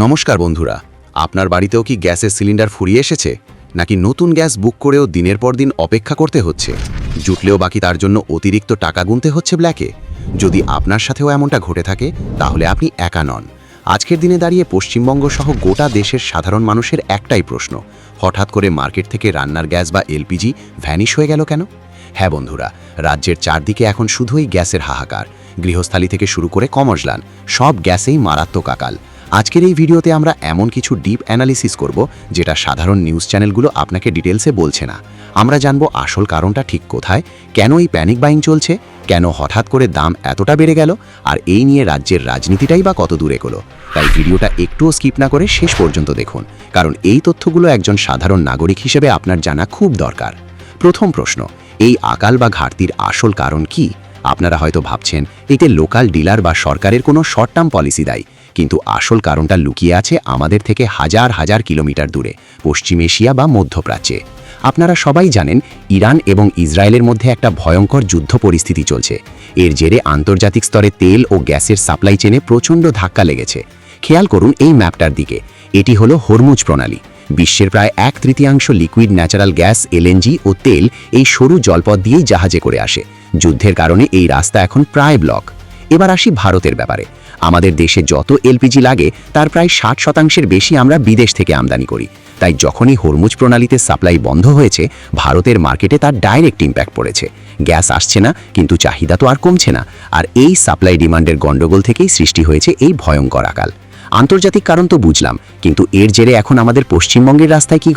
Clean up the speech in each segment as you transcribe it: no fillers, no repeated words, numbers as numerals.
নমস্কার বন্ধুরা, আপনার বাড়িতেও কি গ্যাসের সিলিন্ডার ফুরিয়ে এসেছে, নাকি নতুন গ্যাস বুক করেও দিনের পর দিন অপেক্ষা করতে হচ্ছে, জুটলেও বাকি তার জন্য অতিরিক্ত টাকা গুনতে হচ্ছে ব্ল্যাকে? যদি আপনার সাথেও এমনটা ঘটে থাকে তাহলে আপনি একা নন। আজকের দিনে দাঁড়িয়ে পশ্চিমবঙ্গ সহ গোটা দেশের সাধারণ মানুষের একটাই প্রশ্ন, হঠাৎ করে মার্কেট থেকে রান্নার গ্যাস বা এলপিজি ভ্যানিশ হয়ে গেল কেন? হ্যাঁ বন্ধুরা, রাজ্যের চারদিকে এখন শুধুই গ্যাসের হাহাকার। গৃহস্থালী থেকে শুরু করে কমার্শিয়াল সব গ্যাসেই মারাত্মক আকাল। আজকের এই ভিডিওতে আমরা এমন কিছু ডিপ অ্যানালিসিস করব যেটা সাধারণ নিউজ চ্যানেলগুলো আপনাকে ডিটেলসে বলছে না। আমরা জানব আসল কারণটা ঠিক কোথায়, কেন এই প্যানিক বাইং চলছে, কেন হঠাৎ করে দাম এতটা বেড়ে গেল, আর এই নিয়ে রাজ্যের রাজনীতিটাই বা কত দূরে এগোলো। তাই ভিডিওটা একটুও স্কিপ না করে শেষ পর্যন্ত দেখুন, কারণ এই তথ্যগুলো একজন সাধারণ নাগরিক হিসেবে আপনার জানা খুব দরকার। প্রথম প্রশ্ন, এই আকাল বা ঘাটতির আসল কারণ কি? আপনারা হয়তো ভাবছেন এতে লোকাল ডিলার বা সরকারের কোনো শর্ট টার্ম পলিসি দায়ী, কিন্তু আসল কারণটা লুকিয়ে আছে আমাদের থেকে হাজার হাজার কিলোমিটার দূরে, পশ্চিম এশিয়া বা মধ্যপ্রাচ্যে। আপনারা সবাই জানেন ইরান এবং ইসরায়েলের মধ্যে একটা ভয়ঙ্কর যুদ্ধ পরিস্থিতি চলছে। এর জেরে আন্তর্জাতিক স্তরে তেল ও গ্যাসের সাপ্লাই চেনে প্রচণ্ড ধাক্কা লেগেছে। খেয়াল করুন এই ম্যাপটার দিকে, এটি হলো হরমুজ প্রণালী। বিশ্বের প্রায় 1/3 লিকুইড ন্যাচারাল গ্যাস, এলএনজি ও তেল এই সরু জলপথ দিয়েই জাহাজে করে আসে। যুদ্ধের কারণে এই রাস্তা এখন প্রায় ব্লক। এবার আসি ভারতের ব্যাপারে। আমাদের দেশে যত এলপিজি লাগে তার প্রায় 60% বেশি আমরা বিদেশ থেকে আমদানি করি। তাই যখনই হরমুজ প্রণালীতে সাপ্লাই বন্ধ হয়েছে, ভারতের মার্কেটে তার ডাইরেক্ট ইম্প্যাক্ট পড়েছে। গ্যাস আসছে না, কিন্তু চাহিদা তো আর কমছে না। আর এই সাপ্লাই ডিমান্ডের গণ্ডগোল থেকেই সৃষ্টি হয়েছে এই ভয়ঙ্কর আকাল। আন্তর্জাতিক কারণ তো বুঝলাম, কিন্তু এর জেরে এখন আমাদের পশ্চিমবঙ্গের রাস্তায় কি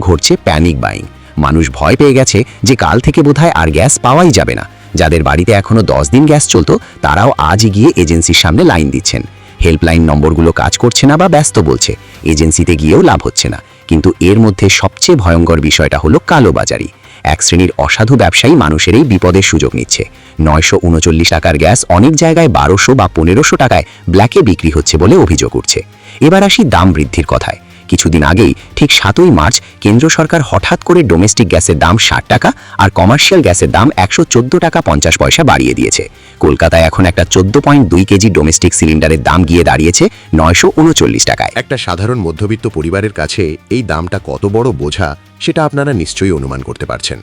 ঘটছে প্যানিক বাইং। মানুষ ভয় পেয়ে গেছে যে কাল থেকে বোধহয় আর গ্যাস পাওয়াই যাবে না। যাদের বাড়িতে এখনো 10 দিন গ্যাস চলতো তারাও আজই গিয়ে এজেন্সির সামনে লাইন দিচ্ছেন। হেল্পলাইন নম্বরগুলো কাজ করছে না বা ব্যস্ত বলছে, এজেন্সিতে গিয়েও লাভ হচ্ছে না। কিন্তু এর মধ্যে সবচেয়ে ভয়ঙ্কর বিষয়টা হলো কালোবাজারি। এক শ্রেণীর অসাধু ব্যবসায়ী মানুষের এই বিপদের সুযোগ নিচ্ছে। 939 টাকার গ্যাস অনেক জায়গায় 1200 বা 1500 টাকায় ব্ল্যাকে বিক্রি হচ্ছে বলে অভিযোগ উঠছে। এবার আসি দাম বৃদ্ধির কথায়। কিছুদিন আগেই ঠিক 7ই মার্চ কেন্দ্র সরকার হঠাৎ করে ডোমেস্টিক গ্যাসের দাম 60 টাকা আর কমার্শিয়াল গ্যাসের দাম 114 টাকা 50 পয়সা বাড়িয়ে দিয়েছে। কলকাতায় এখন একটা 14.2 কেজি ডোমেস্টিক সিলিন্ডারের দাম গিয়ে দাঁড়িয়েছে 939 টাকায়। একটা সাধারণ মধ্যবিত্ত পরিবারের কাছে এই দামটা কত বড় বোঝা সেটা আপনারা নিশ্চয়ই অনুমান করতে পারছেন।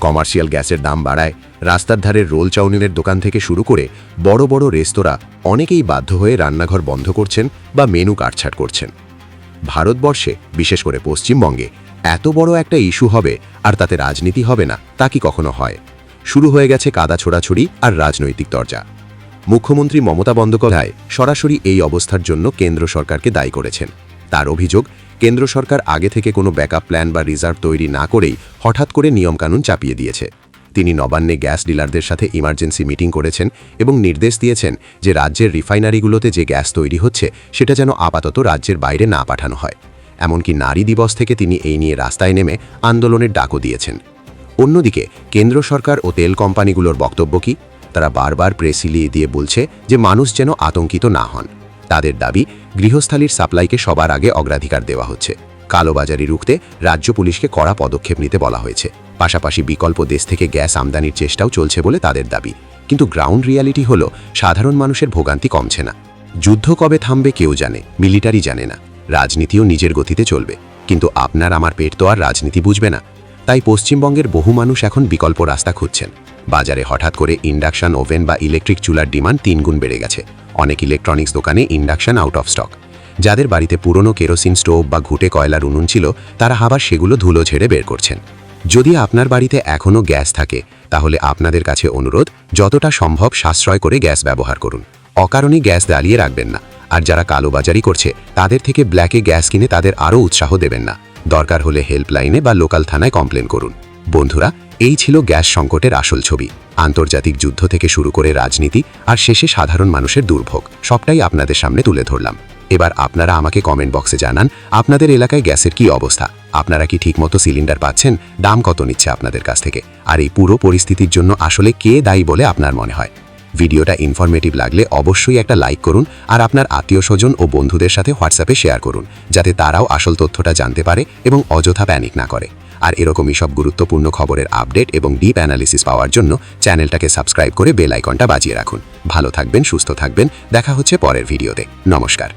কমার্শিয়াল গ্যাসের দাম বাড়ায় রাস্তার ধারের রোল চাউমিনের দোকান থেকে শুরু করে বড় বড় রেস্তোরাঁ অনেকেই বাধ্য হয়ে রান্নাঘর বন্ধ করছেন বা মেনু কাটছাট করছেন। ভারতবর্ষে, বিশেষ করে পশ্চিমবঙ্গে এত বড় একটা ইস্যু হবে আর তাতে রাজনীতি হবে না, তা কি কখনো হয়? শুরু হয়ে গেছে কাদা ছোড়াছুড়ি আর রাজনৈতিক তরজা। মুখ্যমন্ত্রী মমতা বন্দ্যোপাধ্যায় সরাসরি এই অবস্থার জন্য কেন্দ্র সরকারকে দায়ী করেছেন। তার অভিযোগ, কেন্দ্র সরকার আগে থেকে কোনো ব্যাকআপ প্ল্যান বা রিজার্ভ তৈরি না করেই হঠাৎ করে নিয়মকানুন চাপিয়ে দিয়েছে। তিনি নবান্নে গ্যাস ডিলারদের সাথে ইমার্জেন্সি মিটিং করেছেন এবং নির্দেশ দিয়েছেন যে রাজ্যের রিফাইনারিগুলোতে যে গ্যাস তৈরি হচ্ছে সেটা যেন আপাতত রাজ্যের বাইরে না পাঠানো হয়। এমনকি নারী দিবস থেকে তিনি এই নিয়ে রাস্তায় নেমে আন্দোলনের ডাকও দিয়েছেন। অন্যদিকে কেন্দ্র সরকার ও তেল কোম্পানিগুলোর বক্তব্য কি? তারা বারবার প্রেস রিলিজ দিয়ে বলছে যে মানুষ যেন আতঙ্কিত না হন। তাদের দাবি, গৃহস্থালীর সাপ্লাইকে সবার আগে অগ্রাধিকার দেওয়া হচ্ছে। কালোবাজারি রুখতে রাজ্য পুলিশকে কড়া পদক্ষেপ নিতে বলা হয়েছে। পাশাপাশি বিকল্প দেশ থেকে গ্যাস আমদানির চেষ্টাও চলছে বলে তাদের দাবি। কিন্তু গ্রাউন্ড রিয়ালিটি হলো সাধারণ মানুষের ভোগান্তি কমছে না। যুদ্ধ কবে থামবে কেউ জানে, মিলিটারি জানে না। রাজনীতিও নিজের গতিতে চলবে, কিন্তু আপনার আমার পেট তো আর রাজনীতি বুঝবে না। তাই পশ্চিমবঙ্গের বহু মানুষ এখন বিকল্প রাস্তা খুঁজছেন। বাজারে হঠাৎ করে ইন্ডাকশন ওভেন বা ইলেকট্রিক চুলার ডিমান্ড 3 গুণ বেড়ে গেছে। অনেক ইলেকট্রনিক্স দোকানে ইন্ডাকশন আউট অফ স্টক। যাদের বাড়িতে পুরনো কেরোসিন স্টোভ বা ঘুঁটে কয়লার উনুন ছিল তারা আবার সেগুলো ধুলো ঝেড়ে বের করছেন। যদি আপনার বাড়িতে এখনও গ্যাস থাকে তাহলে আপনাদের কাছে অনুরোধ, যতটা সম্ভব সাশ্রয় করে গ্যাস ব্যবহার করুন। অকারণে গ্যাস জ্বালিয়ে রাখবেন না। আর যারা কালোবাজারি করছে তাদের থেকে ব্ল্যাকে গ্যাস কিনে তাদের আরও উৎসাহ দেবেন না। দরকার হলে হেল্পলাইনে বা লোকাল থানায় কমপ্লেন করুন। বন্ধুরা, এই ছিল গ্যাস সংকটের আসল ছবি। আন্তর্জাতিক যুদ্ধ থেকে শুরু করে রাজনীতি আর শেষে সাধারণ মানুষের দুর্ভোগ, সবটাই আপনাদের সামনে তুলে ধরলাম। এবার আপনারা আমাকে কমেন্ট বক্সে জানান আপনাদের এলাকায় গ্যাসের কি অবস্থা। আপনারা কি ঠিকমতো সিলিন্ডার পাচ্ছেন? দাম কত নিচ্ছে আপনাদের কাছ থেকে? আর এই পুরো পরিস্থিতির জন্য আসলে কে দায়ী বলে আপনার মনে হয়? ভিডিওটা ইনফরমেটিভ লাগলে অবশ্যই একটা লাইক করুন আর আপনার আত্মীয়স্বজন ও বন্ধুদের সাথে হোয়াটসঅ্যাপে শেয়ার করুন, যাতে তারাও আসল তথ্যটা জানতে পারে এবং অযথা প্যানিক না করে। আর এরকমই সব গুরুত্বপূর্ণ খবরের আপডেট এবং ডিপ অ্যানালিসিস পাওয়ার জন্য চ্যানেলটাকে সাবস্ক্রাইব করে বেল আইকনটা বাজিয়ে রাখুন। ভালো থাকবেন, সুস্থ থাকবেন। দেখা হচ্ছে পরের ভিডিওতে। নমস্কার।